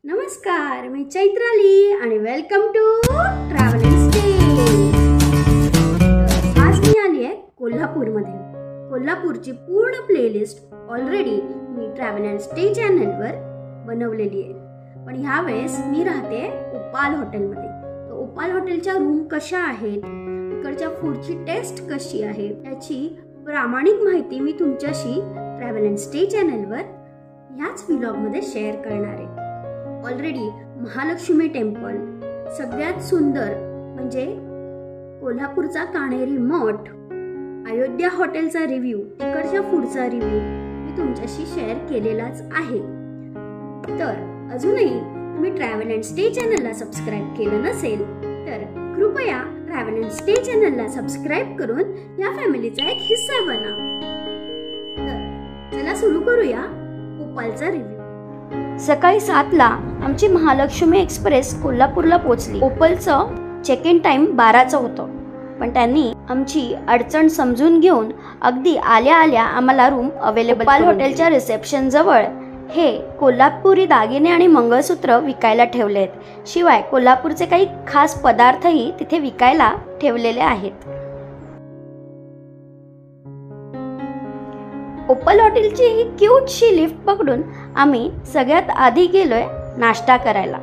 नमस्कार, मी चैत्राली आणि welcome to travel and stay. आज मी आली आहे कोल्हापूरमध्ये। कोल्हापूरची पूर्ण प्लेलिस्ट ऑलरेडी मी ट्रॅव्हल अँड स्टे चॅनलवर बनवलेली आहे, पण ह्या वेळेस मी राहते उपाल हॉटेलमध्ये। तर उपाल हॉटेलच्या रूम कशा आहेत, इकडच्या फूडची टेस्ट कशी आहे, याची प्रामाणिक माहिती मी तुमच्याशी ट्रॅव्हल अँड स्टे चॅनलवर ह्याच व्लॉगमध्ये शेअर करणार आहे। ऑलरेडी महालक्ष्मी टेम्पल, सगळ्यात सुंदर म्हणजे कोल्हापूरचा काणेरी मठ, अयोध्या हॉटेलचा रिव्ह्यू, तिकडच्या फूडचा रिव्ह्यू मी तुमच्याशी शेअर केलेलाच आहे। तर अजूनही तुम्ही ट्रॅव्हल अँड स्टे चॅनलला सबस्क्राईब केलं नसेल तर कृपया ट्रॅव्हल अँड स्टे चॅनलला सबस्क्राईब करून या फॅमिलीचा एक हिस्सा बना। तर चला सुरू करूया उपालचा रिव्ह्यू। सकाळी 7ला आमची महालक्ष्मी एक्सप्रेस कोल्हापूरला पोहोचली। उपालचं चेक इन टाइम 12चं होतं, पण त्यांनी आमची अडचण समजून घेऊन अगदी आल्या आल्या आम्हाला रूम अवेलेबल। उपाल हॉटेलच्या रिसेप्शन जवळ हे कोल्हापुरी दागिने आणि मंगळसूत्र विकायला ठेवले आहेत। शिवाय कोल्हापूरचे काही खास पदार्थही तिथे विकायला ठेवलेले आहेत। उपाल हॉटेलची ही क्यूटशी लिफ्ट पकडून आम्ही सगळ्यात आधी गेलोय नाश्ता करायला।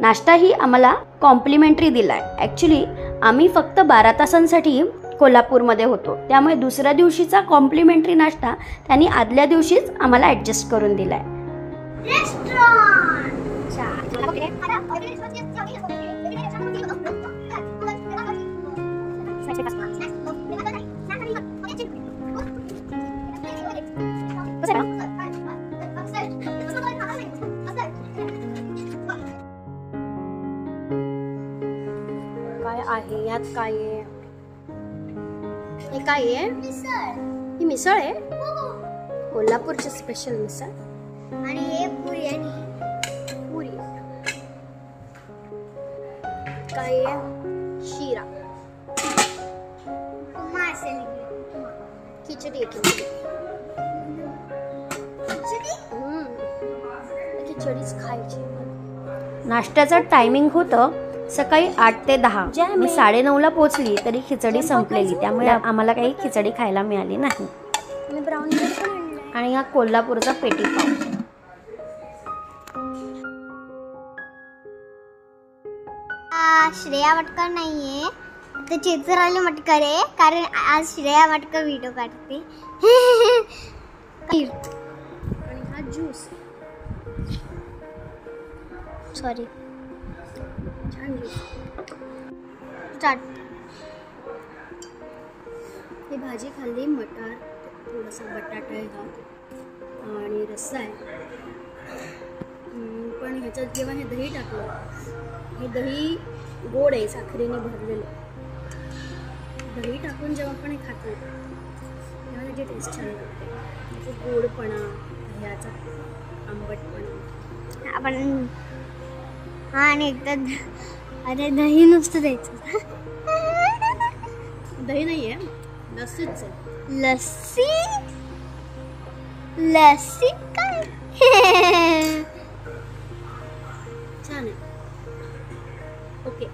नाश्ता ही आम्हाला कॉम्प्लिमेंटरी दिलाय। ॲक्च्युली आम्ही फक्त 12 तासांसाठी कोल्हापूरमध्ये होतो, त्यामुळे दुसऱ्या दिवशीचा कॉम्प्लिमेंटरी नाश्ता त्यांनी आदल्या दिवशीच आम्हाला ॲडजस्ट करून दिलाय। काय आहे यात? काय आहे हे? काय आहे? ही मिसळ आहे, कोल्हापूरची स्पेशल मिसळ। आणि हे पुरी आणि पुरी काय आहे? शिरा, खिचडी खिचडीच खायची। नाश्त्याचं टायमिंग होतं सकाळी 8 ते 10। मी 9:30ला पोहोचली तरी खिचडी संपलेली, त्यामुळे आम्हाला काही खिचडी खायला मिळाली नाही। आणि हा कोल्हापूरचा पेटी पाव। श्रेया मटकर नाहीये, तर चित्राली मटकर आहे, कारण आज श्रेया मटकर व्हिडिओ काढते। आणि हा ज्यूस, सॉरी छान ज्यूस। स्टार्ट। ही भाजी खाल्ली, मटार, थोडासा बटाटा आहे हा आणि रस्सा आहे। पण ह्याच्यात जेव्हा हे दही टाकलं, हे दही गोड आहे, साखरेने भरलेलं। दही टाकून जेव्हा आपण हे खातो तेव्हा त्याची टेस्ट छान लागते। गोडपणा, ह्याचा आंबटपणा आपण हा आणि एकदा अरे दही नुसतं द्यायचं। दही नाही आहे, लस्सीच आहे। लस्सी? लस्सी काय? छान आहे। ओके,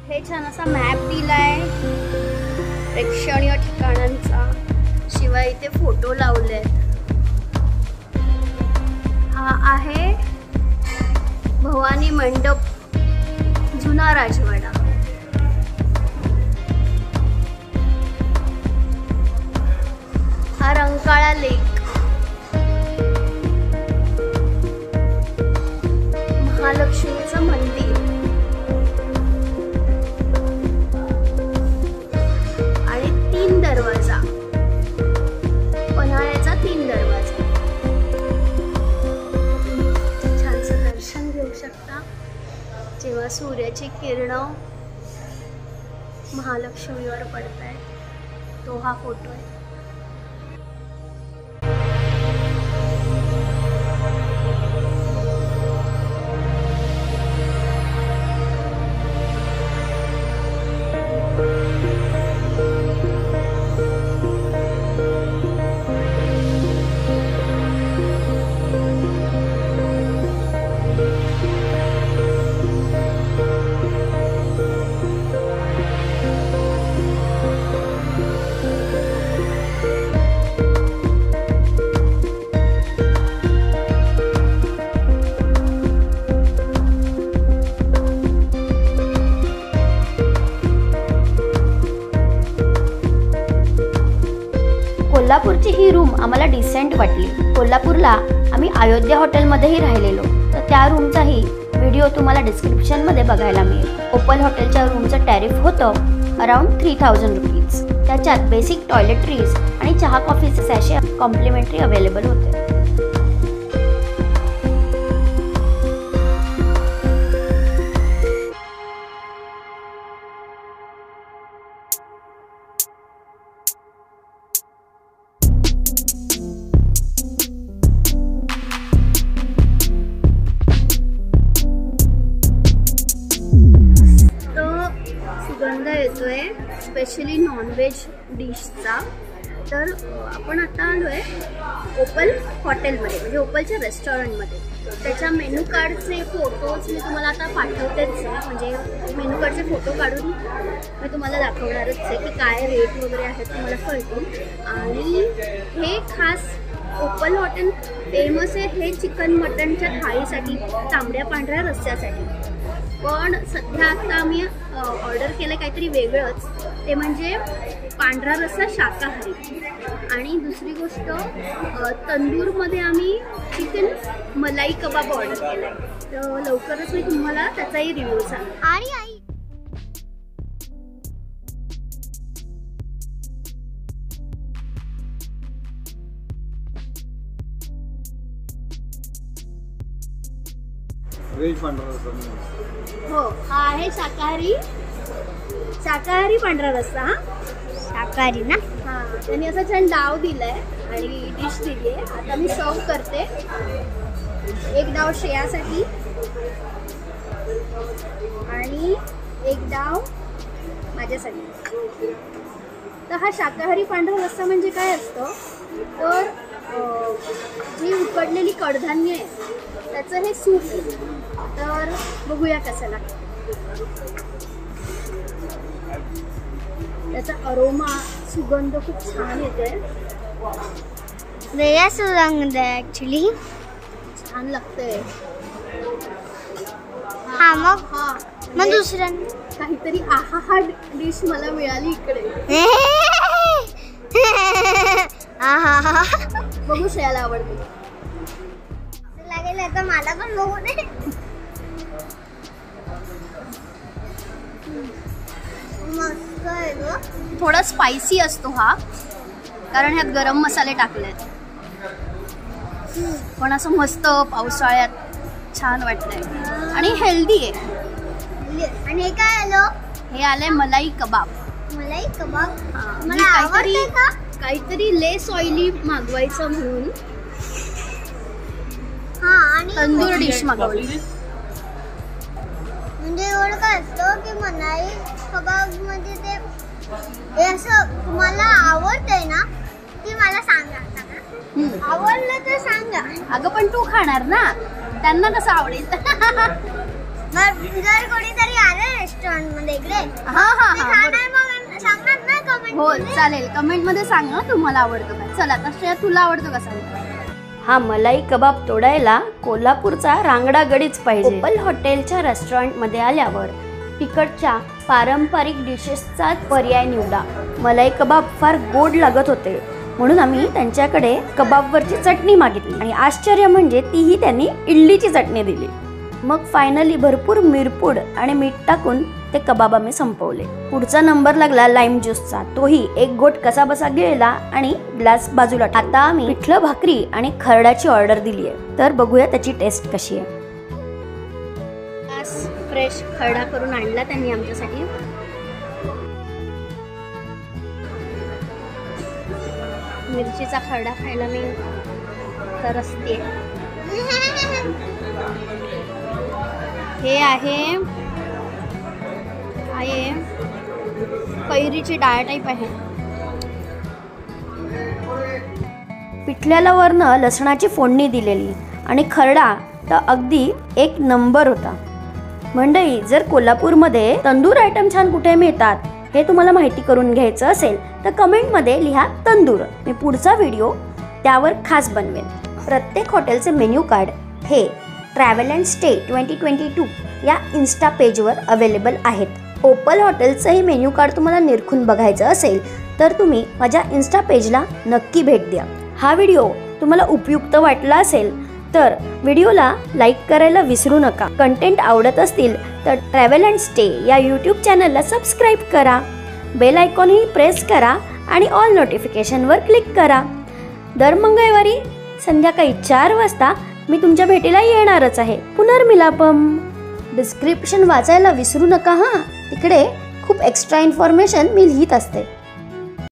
हे छान असा मॅप दिलाय प्रेक्षणीय ठिकाणांचा, शिवाय इथे फोटो लावलेत। हा आहे भवानी मंडप, जुना राजवाडा। हा रंकाळा लेक, महालक्ष्मीचं मंदिर आणि 3 दरवाजा, पन्हाळ्याचा 3 दरवाजा। छानसं दर्शन घेऊ शकता जेव्हा सूर्याची किरणं महालक्ष्मीवर पडतायत। तो हा फोटो आहे। कोल्हापूरची ही रूम आम्हाला डिसेंट वाटली. कोल्हापूरला आम्ही अयोध्या हॉटेलमध्येही राहिलेलो, तर त्या रूमचाही व्हिडिओ तुम्हाला डिस्क्रिप्शनमध्ये बघायला मिळेल. ओपल हॉटेलच्या रूमचं टॅरिफ होतं अराउंड 3000 रुपीज. त्याच्यात बेसिक टॉयलेटरीज आणि चहा कॉफीचे सॅशे कॉम्प्लिमेंटरी अवेलेबल होते. सुगंध येतोय स्पेशली नॉनव्हेज डिशचा. तर आपण आता आलोय ओपल हॉटेलमध्ये, म्हणजे ओपलच्या रेस्टॉरंटमध्ये. त्याच्या मेनू कार्डचे फोटोज मी तुम्हाला आता पाठवतेच आहे, म्हणजे मेनू कार्डचे फोटो काढून मी तुम्हाला दाखवणारच आहे की काय रेट वगैरे आहेत तुम्हाला कळतील. आणि हे खास ओपल हॉटेल फेमस आहे हे चिकन मटनच्या थाळीसाठी, तांबड्या पांढऱ्या रस्स्यासाठी. पण सध्या आता आम्ही ऑर्डर केलं काहीतरी वेगळंच, ते म्हणजे पांढरा रस्सा शाकाहारी. आणि दुसरी गोष्ट तंदूरमध्ये आम्ही चिकन मलाई कबाब ऑर्डर केला आहे. तर लवकरच मी तुम्हाला त्याचाही रिव्ह्यू सांगेन. आणि आई हो, हा आहे शाकाहारी पांढरा रस्सा. शाकाहारी ना. हां, त्यांनी असं छान डाव दिलाय आणि डिश दिली आहे. आता मी सर्व करते. एक डाव श्रेयासाठी आणि एक डाव माझ्यासाठी. तर हा शाकाहारी पांढरा रस्सा म्हणजे काय असतं, तर जी उकडलेली कडधान्य आहे त्याचं हे सूप आहे. तर बघूया कसं लागतं. त्याचा अरोमा, सुगंध खूप छान येतोय. वेगळा सुगंध आहे ॲक्च्युली, छान लागतंय. हा मग दुसऱ्या काहीतरी आहा डिश मला मिळाली इकडे. बघू श्रेयाला आवडते लागेल आता मला पण बघू दे. मस्त आहे ग. थोडा स्पायसी असतो हा, कारण ह्यात गरम मसाले टाकलेत. पण असं मस्त पावसाळ्यात छान वाटतंय आणि हेल्दी आहे. आणि हे काय आलं? हे आलंय मलाई कबाब. मलाई कबाब मला आवडते का? काहीतरी लेस ऑइली मागवायचं म्हणून आणि तंदूर डिश मागवली. म्हणजे एवढं काय असतं की मलाई कबाब मध्ये ते असं तुम्हाला आवडतंय ना की मला सांगा. आवडलं तर सांगा. अगं पण तू खाणार ना, त्यांना कसं आवडेल. जर कोणीतरी आलं रेस्टॉरंट मध्ये इकडे सांगणार ना कमेंट. हो चालेल, कमेंट मध्ये सांग ना तुम्हाला आवडतं का. चला आता श्रेया तुला आवडतं का सांग. हा मलाई कबाब तोडायला कोल्हापूरचा रांगडा गडीच पाहिजे. ओपल हॉटेलच्या रेस्टॉरंटमध्ये आल्यावर तिकडच्या पारंपरिक डिशेसचा पर्याय निवडा. मलाई कबाब फार गोड लागत होते, म्हणून आम्ही त्यांच्याकडे कबाबवरची चटणी मागितली आणि आश्चर्य म्हणजे तीही त्यांनी इडलीची चटणी दिली. मग फायनली भरपूर मिरपूड आणि मीठ टाकून ते कबाब आम्ही संपवले. पुढचा नंबर लागला लाईम ज्यूसचा. तोही एक घोट कसा बसा गिळला आणि ग्लास बाजूला. आता आम्ही पिठलं भाकरी आणि खरड्याची ऑर्डर दिली आहे, तर बघूया त्याची टेस्ट कशी आहे. फ्रेश खरडा करून आणला त्यांनी आमच्यासाठी. मिरचीचा खरडा खायला मी तरसते. हे आहे कैरीची डाळ टाईप आहे. पिठल्याला वरनं लसणाची फोडणी दिलेली आणि खरडा तर अगदी एक नंबर होता. मंडळी, जर कोल्हापूरमध्ये तंदूर आयटम छान कुठे मिळतात हे तुम्हाला माहिती करून घ्यायचं असेल तर कमेंटमध्ये लिहा तंदूर. मी पुढचा व्हिडिओ त्यावर खास बनवेन. प्रत्येक हॉटेलचे मेन्यू कार्ड हे ट्रॅव्हल अँड स्टे 2022 या इन्स्टा पेजवर अवेलेबल आहेत. ओपल हॉटेलचंही मेन्यू कार्ड तुम्हाला निरखून बघायचं असेल तर तुम्ही माझ्या इन्स्टा पेजला नक्की भेट द्या. हा व्हिडिओ तुम्हाला उपयुक्त वाटला असेल तर व्हिडिओला लाईक करायला विसरू नका. कंटेंट आवडत असतील तर ट्रॅव्हल अँड स्टे या यूट्यूब चॅनलला सबस्क्राईब करा. बेल आयकॉनही प्रेस करा आणि ऑल नोटिफिकेशनवर क्लिक करा. दर मंगळवारी संध्याकाळी 4 वाजता मी तुमच्या भेटीला येणारच आहे. पुनर्मिलापम. डिस्क्रिप्शन वाचायला विसरू नका हां. तिकडे खूप एक्स्ट्रा इन्फॉर्मेशन मी लिहित असते.